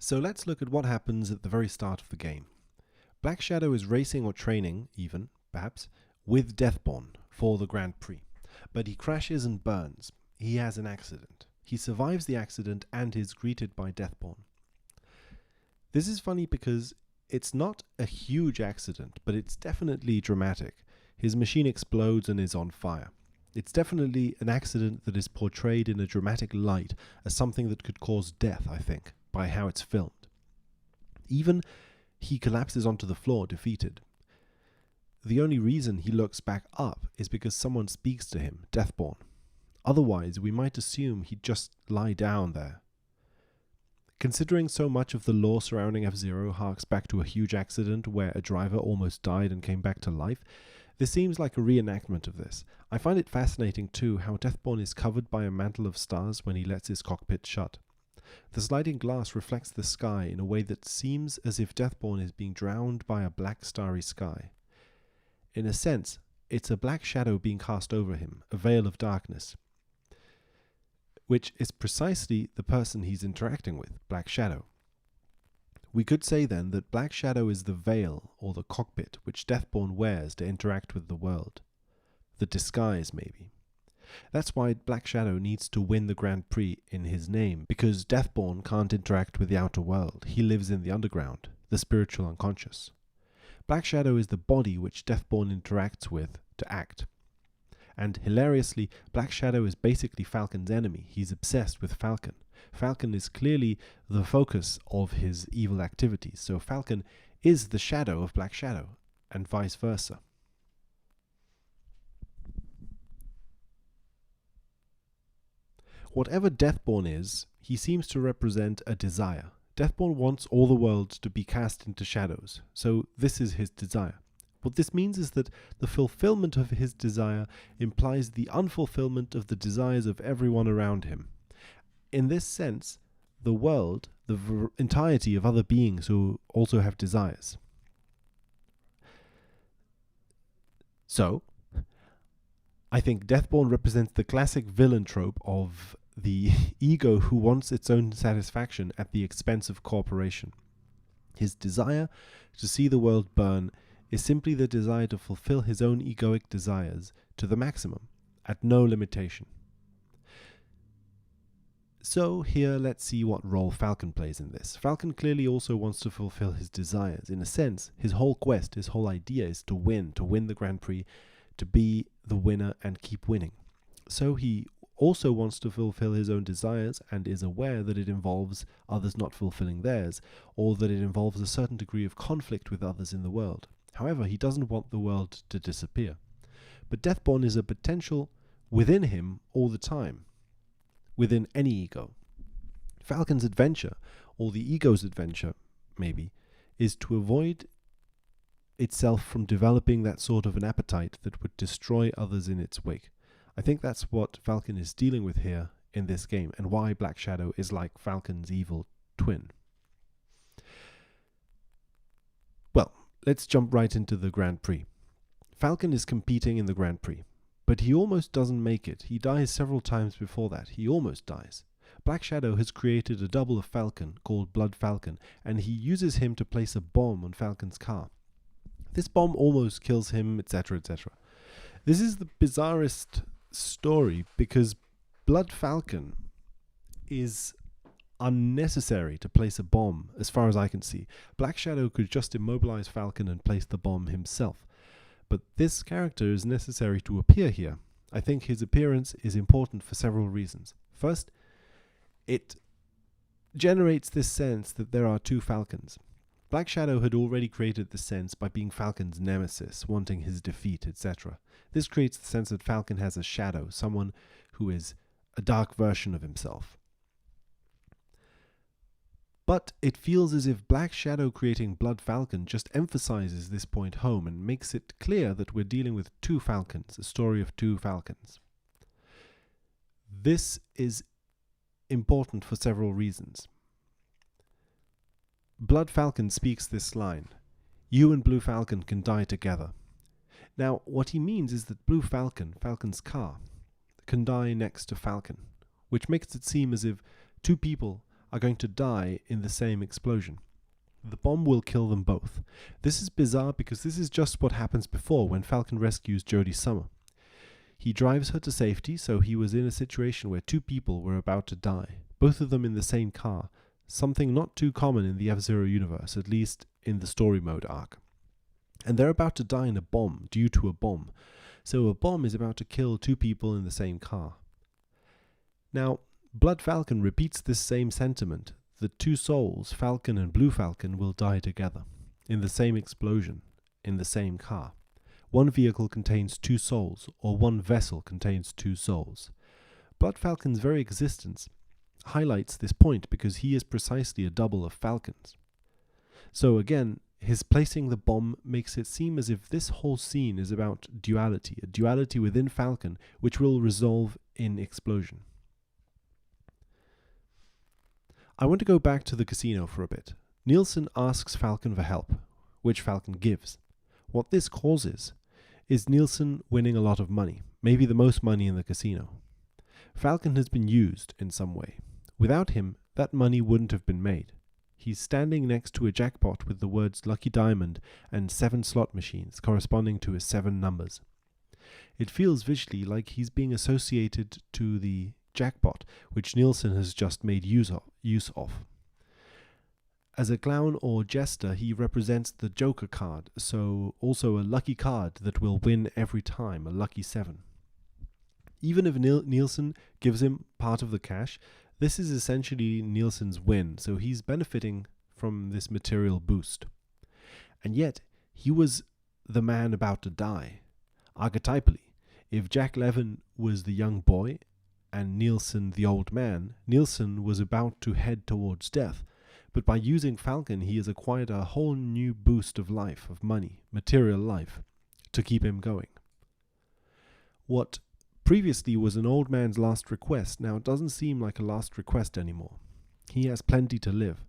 So let's look at what happens at the very start of the game. Black Shadow is racing or training, even, perhaps, with Deathborn for the Grand Prix. But he crashes and burns. He has an accident. He survives the accident and is greeted by Deathborn. This is funny because it's not a huge accident, but it's definitely dramatic. His machine explodes and is on fire. It's definitely an accident that is portrayed in a dramatic light as something that could cause death, I think, by how it's filmed. Even he collapses onto the floor, defeated. The only reason he looks back up is because someone speaks to him, Deathborn. Otherwise, we might assume he'd just lie down there. Considering so much of the lore surrounding F-Zero harks back to a huge accident where a driver almost died and came back to life, this seems like a reenactment of this. I find it fascinating too how Deathborn is covered by a mantle of stars when he lets his cockpit shut. The sliding glass reflects the sky in a way that seems as if Deathborn is being drowned by a black starry sky. In a sense, it's a black shadow being cast over him, a veil of darkness, which is precisely the person he's interacting with, Black Shadow. We could say then that Black Shadow is the veil, or the cockpit, which Deathborn wears to interact with the world. The disguise, maybe. That's why Black Shadow needs to win the Grand Prix in his name, because Deathborn can't interact with the outer world. He lives in the underground, the spiritual unconscious. Black Shadow is the body which Deathborn interacts with to act. And hilariously, Black Shadow is basically Falcon's enemy. He's obsessed with Falcon. Falcon is clearly the focus of his evil activities, so Falcon is the shadow of Black Shadow, and vice versa. Whatever Deathborn is, he seems to represent a desire. Deathborn wants all the world to be cast into shadows, so this is his desire. What this means is that the fulfillment of his desire implies the unfulfillment of the desires of everyone around him. In this sense, the world, the entirety of other beings who also have desires. So, I think Deathborn represents the classic villain trope of the ego who wants its own satisfaction at the expense of cooperation. His desire to see the world burn is simply the desire to fulfill his own egoic desires to the maximum, at no limitation. So here let's see what role Falcon plays in this. Falcon clearly also wants to fulfill his desires. In a sense, his whole quest, his whole idea is to win the Grand Prix, to be the winner and keep winning. So he also wants to fulfill his own desires and is aware that it involves others not fulfilling theirs, or that it involves a certain degree of conflict with others in the world. However, he doesn't want the world to disappear. But Deathborn is a potential within him all the time, within any ego. Falcon's adventure, or the ego's adventure, maybe, is to avoid itself from developing that sort of an appetite that would destroy others in its wake. I think that's what Falcon is dealing with here in this game, and why Black Shadow is like Falcon's evil twin. Well, let's jump right into the Grand Prix. Falcon is competing in the Grand Prix, but he almost doesn't make it. He dies several times before that. He almost dies. Black Shadow has created a double of Falcon called Blood Falcon, and he uses him to place a bomb on Falcon's car. This bomb almost kills him, etc., etc. This is the bizarrest story because Blood Falcon is unnecessary to place a bomb, as far as I can see. Black Shadow could just immobilize Falcon and place the bomb himself. But this character is necessary to appear here. I think his appearance is important for several reasons. First, it generates this sense that there are two Falcons. Black Shadow had already created this sense by being Falcon's nemesis, wanting his defeat, etc. This creates the sense that Falcon has a shadow, someone who is a dark version of himself. But it feels as if Black Shadow creating Blood Falcon just emphasizes this point home and makes it clear that we're dealing with two Falcons, a story of two Falcons. This is important for several reasons. Blood Falcon speaks this line, "You and Blue Falcon can die together." Now, what he means is that Blue Falcon, Falcon's car, can die next to Falcon, which makes it seem as if two people are going to die in the same explosion. The bomb will kill them both. This is bizarre because this is just what happens before when Falcon rescues Jodie Summer. He drives her to safety, so he was in a situation where two people were about to die, both of them in the same car, something not too common in the F-Zero universe, at least in the story mode arc. And they're about to die in a bomb, due to a bomb. So a bomb is about to kill two people in the same car. Now, Blood Falcon repeats this same sentiment. The two souls, Falcon and Blue Falcon, will die together, in the same explosion, in the same car. One vehicle contains two souls, or one vessel contains two souls. Blood Falcon's very existence highlights this point because he is precisely a double of Falcon's. So again, his placing the bomb makes it seem as if this whole scene is about duality, a duality within Falcon which will resolve in explosion. I want to go back to the casino for a bit. Nielsen asks Falcon for help, which Falcon gives. What this causes is Nielsen winning a lot of money, maybe the most money in the casino. Falcon has been used in some way. Without him, that money wouldn't have been made. He's standing next to a jackpot with the words Lucky Diamond and 7 slot machines corresponding to his 7 numbers. It feels visually like he's being associated to the jackpot, which Nielsen has just made use of. As a clown or jester, he represents the Joker card, so also a lucky card that will win every time, a lucky 7. Even if Nielsen gives him part of the cash, this is essentially Nielsen's win, so he's benefiting from this material boost. And yet, he was the man about to die. Archetypally, if Jack Levin was the young boy and Nielsen the old man, Nielsen was about to head towards death. But by using Falcon, he has acquired a whole new boost of life, of money, material life, to keep him going. What previously was an old man's last request now doesn't seem like a last request anymore. He has plenty to live,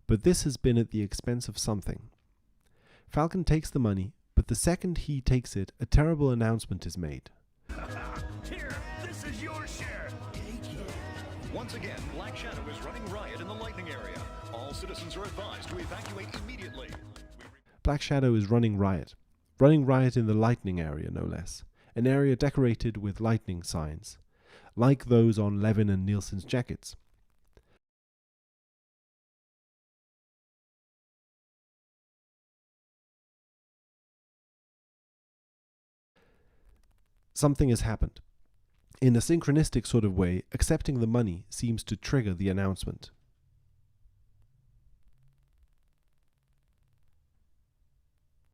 but this has been at the expense of something. Falcon takes the money, but the second he takes it, a terrible announcement is made. Here, this is your share. Take it. Once again, Black Shadow is running riot in the Lightning area. All citizens are advised to evacuate immediately. Black Shadow is running riot. Running riot in the Lightning area, no less. An area decorated with lightning signs, like those on Levin and Nielsen's jackets. Something has happened. In a synchronistic sort of way, accepting the money seems to trigger the announcement.